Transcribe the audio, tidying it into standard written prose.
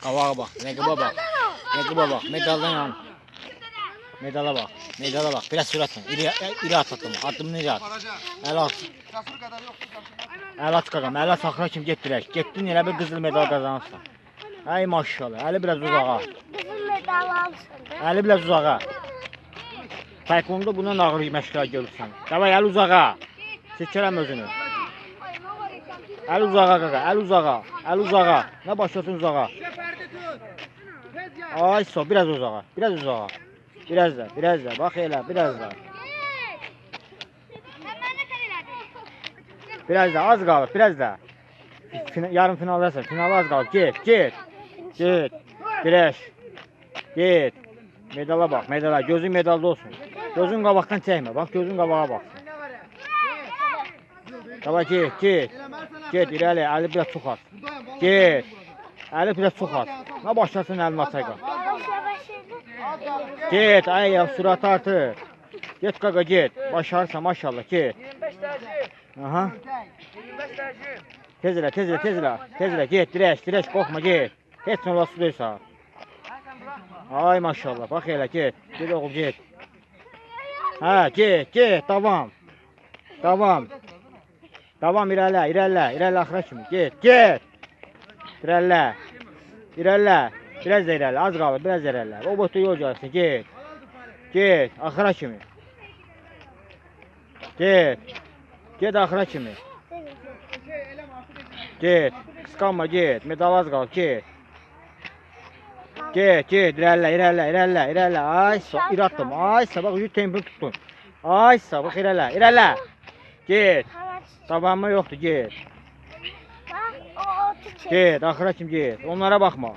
Qabağa bax, rəqiba bax. Rəqiba bax, medaldan yan. Medala bax, medala bax. Biraz sürətlə, iri at atdım, addımını iri at. Əl at. Əl at qaqam, əl at axıra kimi get dirək. Getdin elə bir qızıl medal qazanırsan. Ay maşallah, əli biraz uzağa. Qızıl medal alsın. Əli biraz uzağa. Taekwondo bundan ağır məşqlər görürsən. Davay, əl uzağa. Çəkirəm özünü. Əl uzağa qaqa, əl uzağa. Əl uzağa. Nə başlasın uzağa. Ay so, biraz uzağa. Biraz uzağa. Biraz da, biraz da. Bax elə, biraz da. Biraz da, az qalır, biraz da. Yarım finaldasın, finala az qalır. Get, get. Get. Direş. Get. Medala bax, medala. Gözün medalda olsun. Gözün qabaqdan çəkmə. Bax, gözün qabağa baxsın. Davay, get, get. Get, irəli, əli biraz çox at. Get. Əli biraz çox at. Nə başlasın əlini atayqa. Get, ay ya, sürət artır. Get qaqa, get. Başarırsan, maşallah, get. Aha. Tez elə, tez elə, tez elə. Tez elə, get, dirəş, dirəş, qorxma, get. Heç nə ola sudaysa. Ay maşallah, bax elə, get. Get oğul, get. Hə, get, get, davam. Davam. Davam, irələ, irələ, irələ axıra kimi. Get, get. İrələ. İrələ. Biraz da irələ, az qalır, biraz irələ. O boyda yol gəlsin, get. Get, axıra kimi. Get. Get axıra kimi. Get. Qısqanma, get. Medal az qalır, get. Get, get, irələ, irələ, irələ, irələ. Ay, ir atdım. Ay, bax, ucu tempini tutdun. Ay, bax, irələ, irələ. Get. Davamı yoxdur, get. Get, axıra kimi get. Onlara baxma.